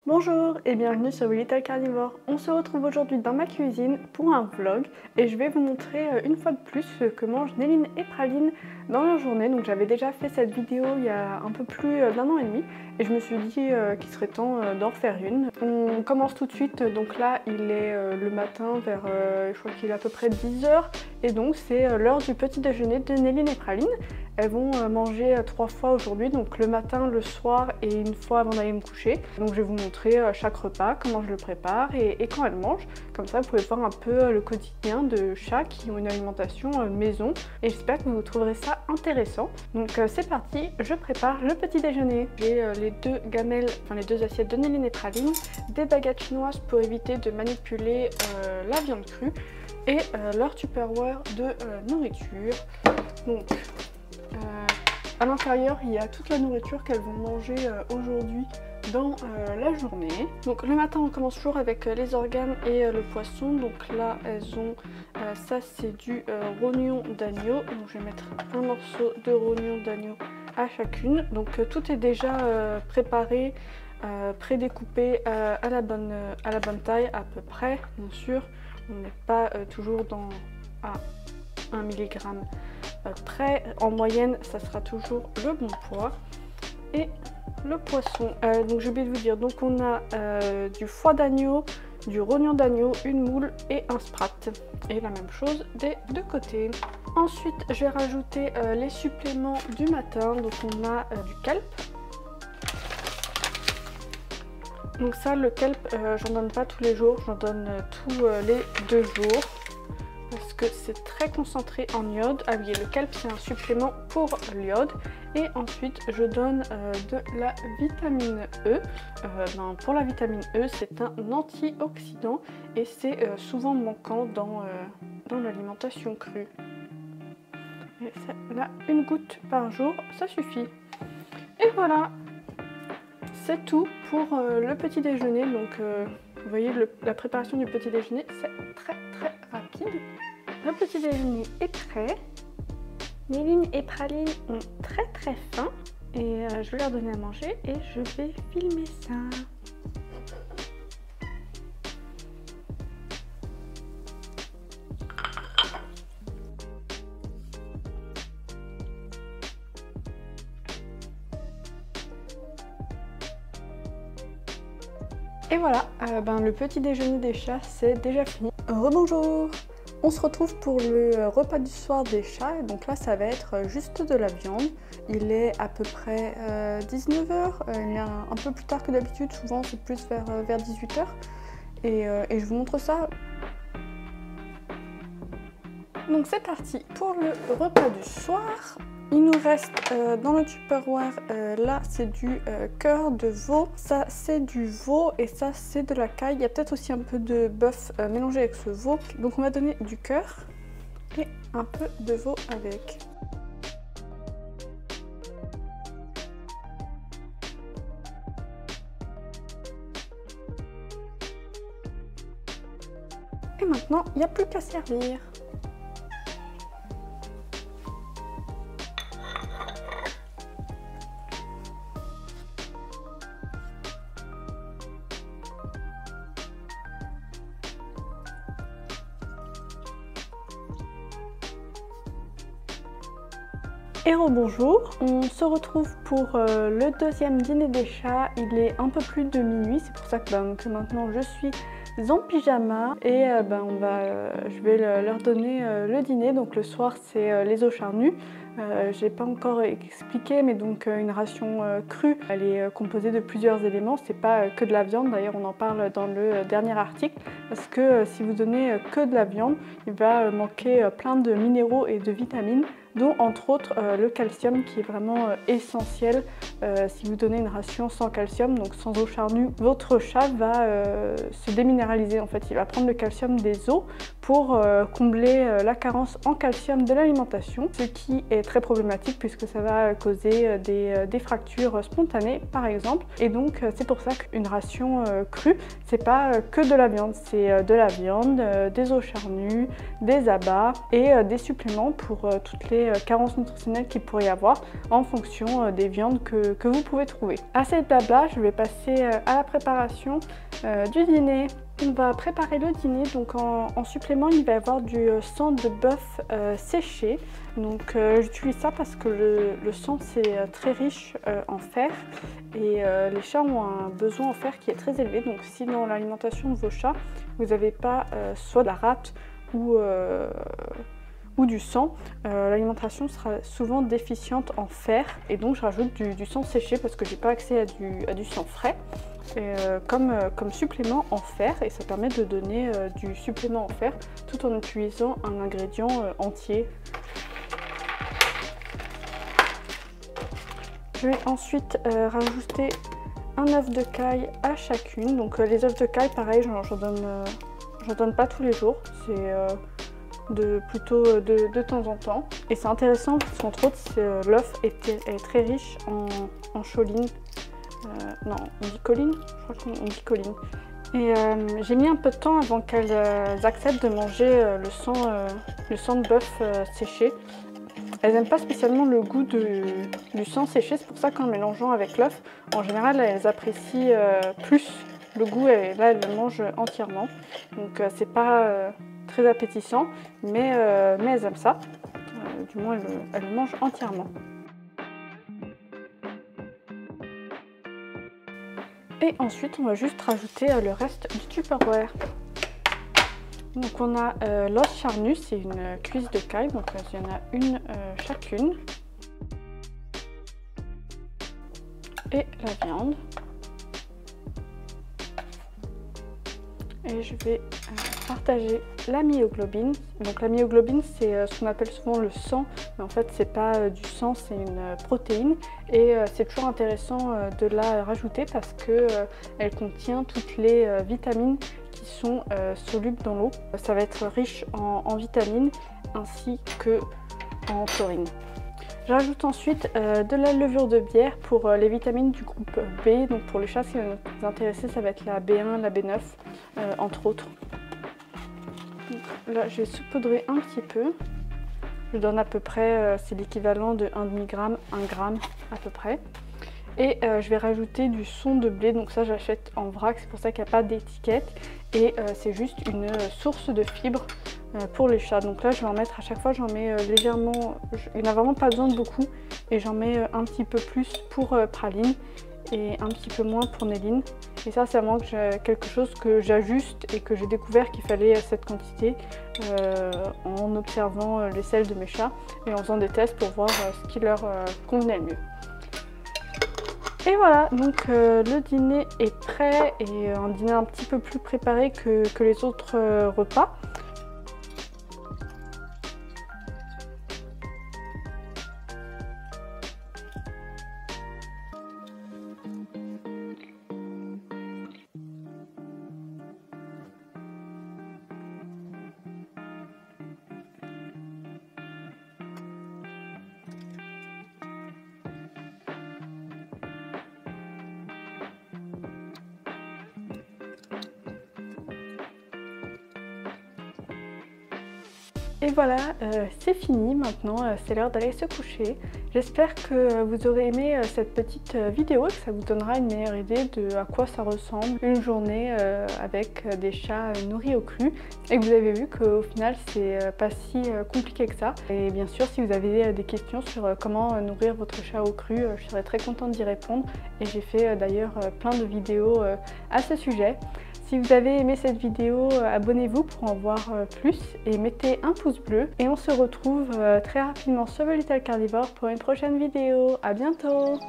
Bonjour et bienvenue sur Little Carnivore. On se retrouve aujourd'hui dans ma cuisine pour un vlog et je vais vous montrer une fois de plus ce que mangent Néline et Praline dans leur journée. Donc j'avais déjà fait cette vidéo il y a un peu plus d'un an et demi et je me suis dit qu'il serait temps d'en refaire une. On commence tout de suite, donc là il est le matin vers, je crois qu'il est à peu près 10 h et donc c'est l'heure du petit déjeuner de Néline et Praline. Elles vont manger 3 fois aujourd'hui, donc le matin, le soir et une fois avant d'aller me coucher. Donc je vais vous montrer chaque repas, comment je le prépare et quand elles mangent. Comme ça, vous pouvez voir un peu le quotidien de chats qui ont une alimentation maison. Et j'espère que vous trouverez ça intéressant. Donc c'est parti, je prépare le petit déjeuner. J'ai les deux gamelles, enfin les deux assiettes de Néline et Praline, des baguettes chinoises pour éviter de manipuler la viande crue et leur Tupperware de nourriture. Donc à l'intérieur, il y a toute la nourriture qu'elles vont manger aujourd'hui dans la journée. Donc le matin, on commence toujours avec les organes et le poisson. Donc là, elles ont, ça c'est du rognon d'agneau. Donc je vais mettre un morceau de rognon d'agneau à chacune. Donc tout est déjà préparé, prédécoupé à la bonne taille à peu près. Bien sûr, on n'est pas toujours à 1 mg près. En moyenne, ça sera toujours le bon poids. Et le poisson, donc j'ai oublié de vous dire, donc on a du foie d'agneau, du rognon d'agneau, une moule et un sprat. Et la même chose des deux côtés. Ensuite, je vais rajouter les suppléments du matin. Donc on a du kelp. Donc ça, le kelp, j'en donne pas tous les jours, j'en donne tous les 2 jours. Parce que c'est très concentré en iode. Ah oui, le kelp c'est un supplément pour l'iode. Et ensuite je donne de la vitamine E. Pour la vitamine E, c'est un antioxydant et c'est souvent manquant dans l'alimentation crue. Et là, une goutte par jour, ça suffit. Et voilà, c'est tout pour le petit déjeuner. Donc vous voyez, la préparation du petit déjeuner, c'est très rapide. Le petit déjeuner est prêt. Néline et Praline ont très faim et je vais leur donner à manger et je vais filmer ça. Et voilà, le petit déjeuner des chats c'est déjà fini. Rebonjour! On se retrouve pour le repas du soir des chats, donc là ça va être juste de la viande. Il est à peu près 19 h, il est un peu plus tard que d'habitude, souvent c'est plus vers 18 h. Et je vous montre ça. Donc c'est parti pour le repas du soir. Il nous reste dans le Tupperware, là c'est du cœur de veau, ça c'est du veau et ça c'est de la caille. Il y a peut-être aussi un peu de bœuf mélangé avec ce veau. Donc on va donner du cœur et un peu de veau avec. Et maintenant, il n'y a plus qu'à servir. Et rebonjour, on se retrouve pour le deuxième dîner des chats. Il est un peu plus de minuit, c'est pour ça que maintenant je suis en pyjama et je vais leur donner le dîner. Donc le soir c'est les os charnus. Je n'ai pas encore expliqué, mais donc une ration crue, elle est composée de plusieurs éléments, c'est pas que de la viande, d'ailleurs on en parle dans le dernier article, parce que si vous donnez que de la viande, il va manquer plein de minéraux et de vitamines, dont entre autres le calcium qui est vraiment essentiel. Si vous donnez une ration sans calcium, donc sans os charnus, votre chat va se déminéraliser en fait, il va prendre le calcium des os pour combler la carence en calcium de l'alimentation, ce qui est très problématique puisque ça va causer des fractures spontanées par exemple. Et donc c'est pour ça qu'une ration crue, c'est pas que de la viande, c'est de la viande, des os charnus, des abats et des suppléments pour toutes les les carences nutritionnelles qu'il pourrait y avoir en fonction des viandes que vous pouvez trouver. Assez de blabla, je vais passer à la préparation du dîner. On va préparer le dîner, donc en supplément il va y avoir du sang de bœuf séché. Donc j'utilise ça parce que le sang c'est très riche en fer et les chats ont un besoin en fer qui est très élevé. Donc si dans l'alimentation de vos chats vous n'avez pas soit de la rate ou du sang, l'alimentation sera souvent déficiente en fer et donc je rajoute du sang séché parce que j'ai pas accès à du sang frais et, comme supplément en fer, et ça permet de donner du supplément en fer tout en utilisant un ingrédient entier. Je vais ensuite rajouter un œuf de caille à chacune. Donc les œufs de caille, pareil, j'en donne pas tous les jours, c'est plutôt de temps en temps. Et c'est intéressant parce qu'entre autres, l'œuf est très riche en choline. Non, on dit choline? Je crois qu'on dit choline. Et j'ai mis un peu de temps avant qu'elles acceptent de manger le sang de bœuf séché. Elles n'aiment pas spécialement le goût du sang séché, c'est pour ça qu'en mélangeant avec l'œuf, en général elles apprécient plus le goût et là elles le mangent entièrement. Donc c'est pas très appétissant, mais elles aiment ça. Du moins elles le mangent entièrement. Et ensuite on va juste rajouter le reste du Tupperware. Donc on a l'os charnu, c'est une cuisse de caille, donc il y en a une chacune. Et la viande. Et je vais partager la myoglobine. Donc la myoglobine c'est ce qu'on appelle souvent le sang, mais en fait c'est pas du sang, c'est une protéine. Et c'est toujours intéressant de la rajouter parce que elle contient toutes les vitamines qui sont solubles dans l'eau. Ça va être riche en vitamines ainsi que en taurine. J'ajoute ensuite de la levure de bière pour les vitamines du groupe B. Donc pour les chats, ce qui va nous intéresser, ça va être la B1, la B9, entre autres. Donc là, je vais saupoudrer un petit peu. Je donne à peu près, c'est l'équivalent de 1 demi-gramme, 1 gramme à peu près. Et je vais rajouter du son de blé, donc ça j'achète en vrac, c'est pour ça qu'il n'y a pas d'étiquette. Et c'est juste une source de fibres pour les chats. Donc là je vais en mettre à chaque fois, j'en mets légèrement, il n'y en a vraiment pas besoin de beaucoup. Et j'en mets un petit peu plus pour Praline et un petit peu moins pour Néline. Et ça c'est vraiment quelque chose que j'ajuste et que j'ai découvert qu'il fallait cette quantité en observant les selles de mes chats et en faisant des tests pour voir ce qui leur convenait le mieux. Et voilà, donc le dîner est prêt et un dîner un petit peu plus préparé que les autres repas. Et voilà, c'est fini maintenant, c'est l'heure d'aller se coucher. J'espère que vous aurez aimé cette petite vidéo et que ça vous donnera une meilleure idée de à quoi ça ressemble une journée avec des chats nourris au cru. Et que vous avez vu qu'au final c'est pas si compliqué que ça. Et bien sûr, si vous avez des questions sur comment nourrir votre chat au cru, je serais très contente d'y répondre. Et j'ai fait d'ailleurs plein de vidéos à ce sujet. Si vous avez aimé cette vidéo, abonnez-vous pour en voir plus et mettez un pouce bleu. Et on se retrouve très rapidement sur The Little Carnivore pour une prochaine vidéo. À bientôt!